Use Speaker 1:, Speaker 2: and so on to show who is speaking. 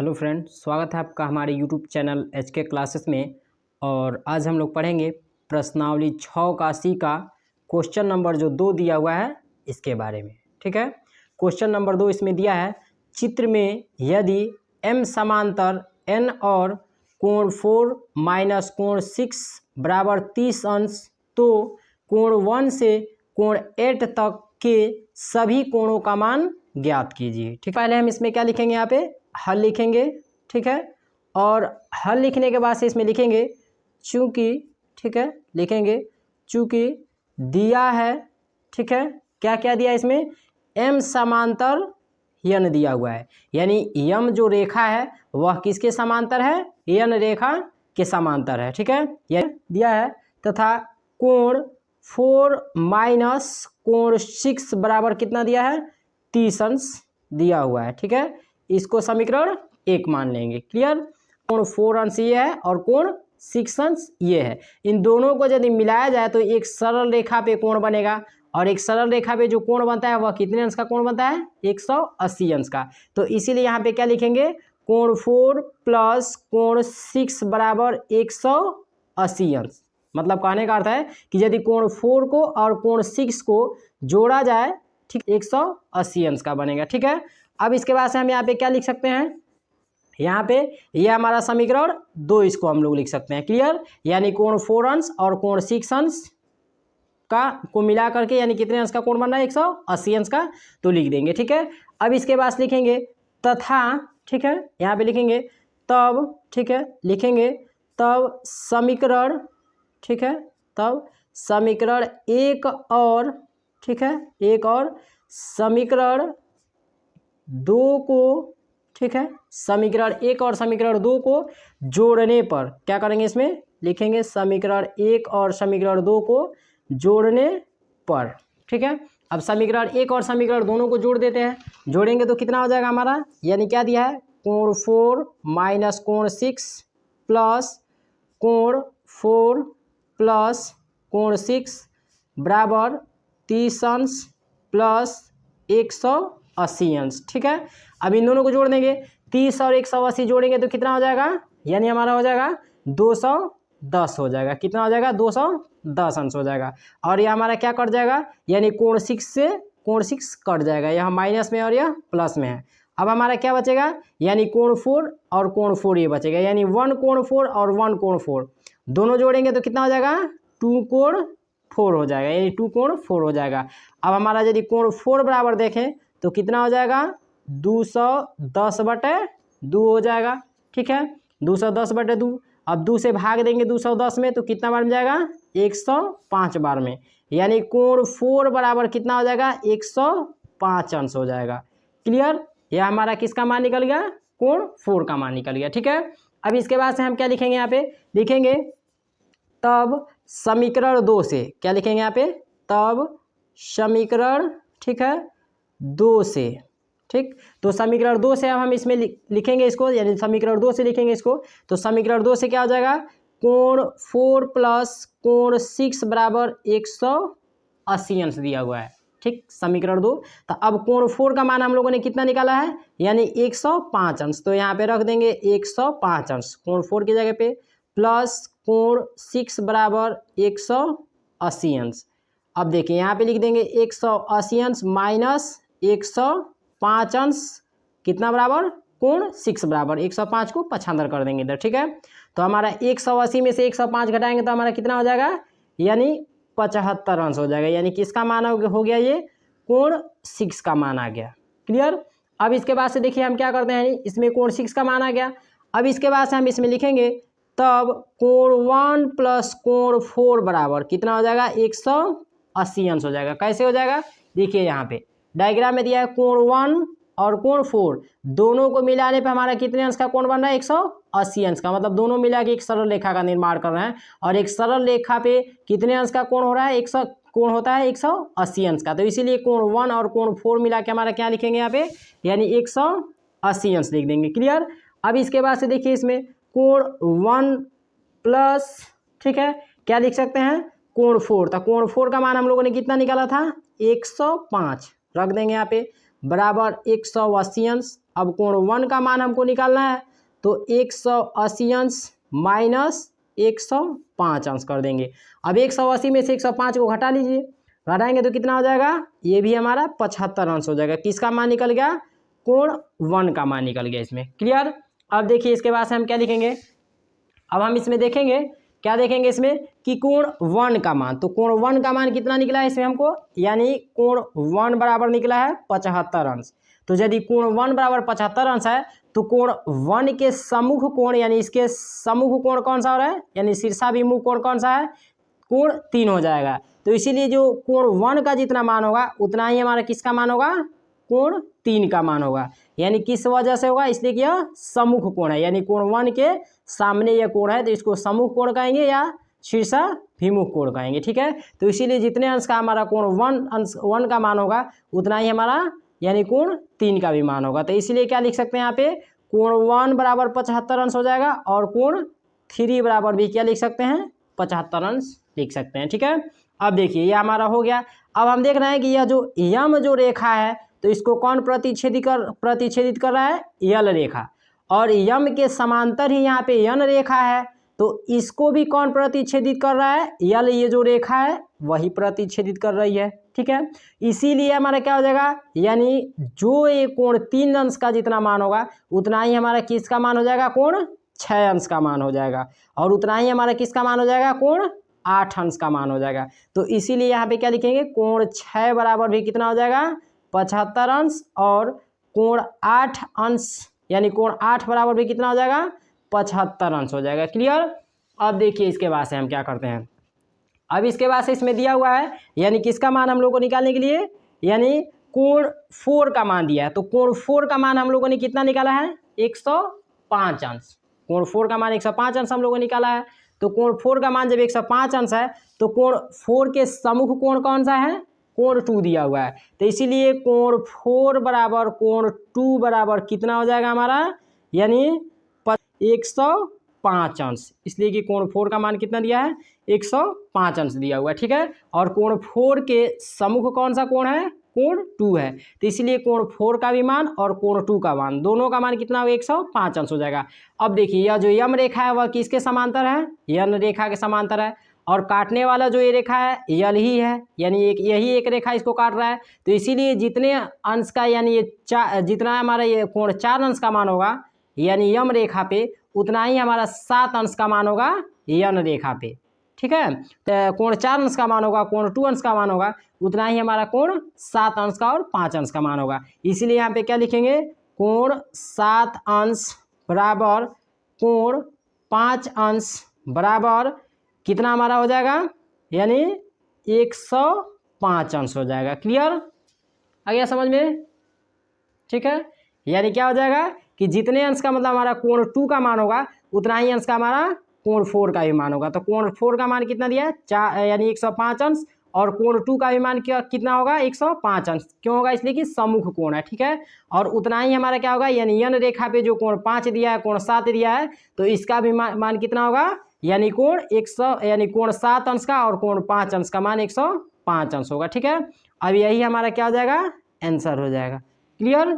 Speaker 1: Hello friend, स्वागत है आपका हमारे यूट्यूब चैनल HK क्लासेस में। और आज हम लोग पढ़ेंगे प्रश्नावली 6 का सी का क्वेश्चन नंबर जो 2 दिया हुआ है इसके बारे में। ठीक है, क्वेश्चन नंबर 2 इसमें दिया है, चित्र में यदि m समांतर n और कोण 4 माइनस कोण 6 बराबर 30 अंश, तो कोण 1 से कोण 8 तक के सभी कोणों का मान ज्ञात कीजिए। ठीक, पहले हम इसमें क्या लिखेंगे, यहाँ पे हल लिखेंगे। ठीक है, और हल लिखने के बाद से इसमें लिखेंगे चूंकि, ठीक है, लिखेंगे चूंकि दिया है, ठीक है, क्या क्या दिया इसमें, m समांतर n दिया हुआ है, यानी m जो रेखा है वह किसके समांतर है, n रेखा के समांतर है। ठीक है, यह दिया है, तथा कोण 4 माइनस कोण 6 बराबर कितना दिया है, 30 अंश दिया हुआ है। ठीक है, इसको समीकरण 1 मान लेंगे। क्लियर, कोण 4 अंश ये है और कोण 6 अंश ये है। इन दोनों को यदि मिलाया जाए तो एक सरल रेखा पे कोण बनेगा, और एक सरल रेखा पे जो कोण बनता है वह कितने अंश का कोण बनता है, 180 अंश का। तो इसीलिए यहाँ पे क्या लिखेंगे, कोण 4 प्लस कोण 6 बराबर 180 अंश। मतलब कहने का अर्थ है कि यदि कोण 4 को और कोण 6 को जोड़ा जाए, ठीक, 180 अंश का बनेगा। ठीक है, अब इसके बाद से हम यहाँ पे क्या लिख सकते हैं, यहाँ पे ये हमारा समीकरण 2, इसको हम लोग लिख सकते हैं। क्लियर, यानी कोण 4 अंश और कोण 6 अंश का को मिला करके यानी कितने अंश का कोण बन रहा है, 180 अंश का, तो लिख देंगे। ठीक है, अब इसके बाद लिखेंगे तथा, ठीक है, यहाँ पे लिखेंगे तब, ठीक है, लिखेंगे तब समीकरण, ठीक है, तब समीकरण 1 और, ठीक है, 1 और समीकरण 2 को, ठीक है, समीकरण 1 और समीकरण 2 को जोड़ने पर क्या करेंगे, इसमें लिखेंगे समीकरण 1 और समीकरण 2 को जोड़ने पर। ठीक है, अब समीकरण 1 और समीकरण दोनों को जोड़ देते हैं। जोड़ेंगे तो कितना हो जाएगा हमारा, यानी क्या दिया है, कोण 4 माइनस कोण 6 प्लस कोण 4 प्लस कोण 6 बराबर 30 अंश प्लस 180 अंश। ठीक है, अब इन दोनों को जोड़ देंगे, 30 और 180 जोड़ेंगे तो कितना हो जाएगा, यानी हमारा हो जाएगा 210 हो जाएगा। कितना हो जाएगा, 210 अंश हो जाएगा। और यह हमारा क्या कट जाएगा, यानी कोण 6 से कोण 6 कट जाएगा, यह माइनस में और यह प्लस में है। अब हमारा क्या बचेगा, यानी कोण 4 और कोण 4 ये बचेगा, यानी 1 कोण 4 और 1 कोण 4 दोनों जोड़ेंगे तो कितना हो जाएगा, 2 कोण 4 हो जाएगा, यानी 2 कोण 4 हो जाएगा। अब हमारा यदि कोण 4 बराबर देखें तो कितना हो जाएगा, 210/2 हो जाएगा। ठीक है, 210/2, अब 2 से भाग देंगे 210 में तो कितना बार में जाएगा, 105 बार में, यानी कोण 4 बराबर कितना हो जाएगा, 105 अंश हो जाएगा। क्लियर, यह हमारा किसका मान निकल गया, कोण 4 का मान निकल गया। ठीक है, अब इसके बाद से हम क्या लिखेंगे, यहाँ पे लिखेंगे तब समीकरण 2 से, क्या लिखेंगे यहाँ पे, तब समीकरण, ठीक है, 2 से, ठीक, तो समीकरण 2 से अब हम इसमें लिखेंगे इसको, यानी समीकरण 2 से लिखेंगे इसको, तो समीकरण 2 से क्या हो जाएगा, कोण 4 प्लस कोण 6 बराबर 180 अंश दिया हुआ है। ठीक, समीकरण 2, तो अब कोण 4 का मान हम लोगों ने कितना निकाला है, यानी 105 अंश, तो यहाँ पे रख देंगे 105 अंश कोण 4 की जगह पे, प्लस कोण 6 बराबर 180 अंश। अब देखिए यहाँ पे लिख देंगे 180 अंश माइनस 105 अंश, कितना बराबर, कोण 6 बराबर 105 को 75 कर देंगे इधर। ठीक है, तो हमारा 180 में से 105 घटाएंगे तो हमारा कितना हो जाएगा, यानी 75 अंश हो जाएगा, यानी किसका मान हो गया, ये कोण 6 का मान आ गया। क्लियर, अब इसके बाद से देखिए हम क्या करते हैं, इसमें कोण 6 का मान आ गया। अब इसके बाद से हम इसमें लिखेंगे तब कोण 1 प्लस कोण 4 बराबर कितना हो जाएगा, 180 अंश हो जाएगा। कैसे हो जाएगा, देखिए यहाँ पे डायग्राम में दिया है, कोण 1 और कोण 4 दोनों को मिलाने पे हमारा कितने अंश का कोण बन रहा है, 180 अंश का, मतलब दोनों मिला के एक सरल रेखा का निर्माण कर रहे हैं, और एक सरल रेखा पे कितने अंश का कोण हो रहा है, 100 कोण होता है 180 अंश का, तो इसीलिए कोण 1 और कोण 4 मिला के हमारा क्या लिखेंगे यहाँ पे, यानी 180 अंश लिख देंगे। क्लियर, अब इसके बाद से देखिए इसमें कोण 1 प्लस, ठीक है, क्या लिख सकते हैं, कोण 4, तो कोण 4 का मान हम लोगों ने कितना निकाला था, 105 रख देंगे यहाँ पे, बराबर 180 अंश। अब कोण 1 का मान हमको निकालना है, तो 180 अंश माइनस 105 अंश कर देंगे। अब 180 में से 105 को घटा लीजिए, घटाएंगे तो कितना हो जाएगा, ये भी हमारा 75 अंश हो जाएगा। किसका मान निकल गया, कोण 1 का मान निकल गया इसमें। क्लियर। अब देखिए इसके बाद से हम क्या लिखेंगे, अब हम इसमें देखेंगे क्या देखेंगे इसमें कि कोण 1 का मान, तो कोण 1 का मान कितना निकला है इसमें हमको, यानी कोण 1 बराबर निकला है 75 अंश। तो यदि कोण 1 बराबर 75 अंश है तो कोण 1 के सम्मुख कोण यानी इसके सम्मुख कोण कौन सा हो रहा है, यानी शीर्षाभिमुख कोण कौन सा है, कोण 3 हो जाएगा। तो इसीलिए जो कोण 1 का जितना मान होगा उतना ही हमारा किसका मान होगा, कोण 3 का मान होगा। यानी किस वजह से होगा, इसलिए कि यह सम्मुख कोण है, यानी कोण 1 के सामने यह कोण है तो इसको सम्मुख कोण कहेंगे या शीर्षाभिमुख कोण कहेंगे। ठीक है, तो इसीलिए जितने अंश का हमारा कोण 1 का मान होगा उतना ही हमारा यानी कोण 3 का भी मान होगा। तो इसीलिए क्या लिख सकते हैं यहाँ पे, कोण 1 बराबर 75 अंश हो जाएगा और कोण 3 बराबर भी क्या लिख सकते हैं, 75 अंश लिख सकते हैं। ठीक है, अब देखिए ये हमारा हो गया। अब हम देख रहे हैं कि यह जो यम जो रेखा है तो इसको कौन प्रतिच्छेदित कर रहा है, यल रेखा, और यम के समांतर ही यहाँ पे यन रेखा है तो इसको भी कौन प्रतिच्छेदित कर रहा है, यल ये जो रेखा है वही प्रतिच्छेदित कर रही है। ठीक है, इसीलिए हमारा क्या हो जाएगा, यानी जो ये कोण 3 अंश का जितना मान होगा उतना ही हमारा किसका मान हो जाएगा, कोण 6 अंश का मान हो जाएगा, और उतना ही हमारा किसका मान हो जाएगा, कोण 8 अंश का मान हो जाएगा। तो इसीलिए यहाँ पे क्या लिखेंगे, कोण 6 बराबर भी कितना हो जाएगा, 75 अंश, और कोण 8 अंश यानी कोण 8 बराबर भी कितना हो जाएगा, 75 अंश हो जाएगा। क्लियर। अब देखिए इसके बाद से हम क्या करते हैं, अब इसके बाद से इसमें दिया हुआ है यानी किसका मान हम लोग को निकालने के लिए, यानी कोण 4 का मान दिया है। तो कोण 4 का मान हम लोगों ने कितना निकाला है, 105 अंश। कोण 4 का मान 105 अंश हम लोगों ने निकाला है। तो कोण 4 का मान जब 105 अंश है तो कोण 4 के सम्मुख कोण कौन सा है, कोण 2 दिया हुआ है। तो इसीलिए कोण 4 बराबर कोण 2 बराबर कितना हो जाएगा हमारा, यानी 105 अंश, इसलिए कि कोण 4 का मान कितना दिया है, 105 अंश दिया हुआ है। ठीक है, और कोण 4 के सम्मुख कौन सा कोण है, कोण 2 है, तो इसलिए कोण 4 का भी मान और कोण 2 का मान दोनों का मान कितना होगा, 105 अंश हो जाएगा। अब देखिए यह जो यम रेखा है वह किसके समांतर है, यन रेखा के समांतर है, और काटने वाला जो ये रेखा है यल ही है, यानी यही एक रेखा इसको काट रहा है। तो इसीलिए जितने अंश का यानी ये जितना हमारा ये कोण 4 अंश का मान होगा यानी यम रेखा पे, उतना ही हमारा 7 अंश का मान होगा यन रेखा पे। ठीक है, तो कोण 4 अंश का मान होगा, कोण 2 अंश का मान होगा, उतना ही हमारा कोण 7 अंश का और 5 अंश का मान होगा। इसीलिए यहाँ पे क्या लिखेंगे, कोण 7 अंश बराबर कोण 5 अंश बराबर कितना हमारा हो जाएगा, यानी 105 अंश हो जाएगा। क्लियर, आ गया समझ में। ठीक है, यानी क्या हो जाएगा कि जितने अंश का मतलब हमारा कोण 2 का मान होगा उतना ही अंश का हमारा कोण 4 का भी मान होगा। तो कोण 4 का मान कितना दिया है, 4 यानी 105 अंश, और कोण 2 का भी मान कितना होगा, 105 अंश। क्यों होगा, इसलिए कि सम्मुख कोण है। ठीक है, और उतना ही हमारा क्या होगा, यानी यन रेखा पे जो कोण 5 दिया है, कोण 7 दिया है, तो इसका भी मान कितना होगा, यानी कोण 100 यानी कोण 7 अंश का और कोण 5 अंश का मान 105 अंश होगा। ठीक है, अब यही हमारा क्या हो जाएगा, आंसर हो जाएगा। क्लियर।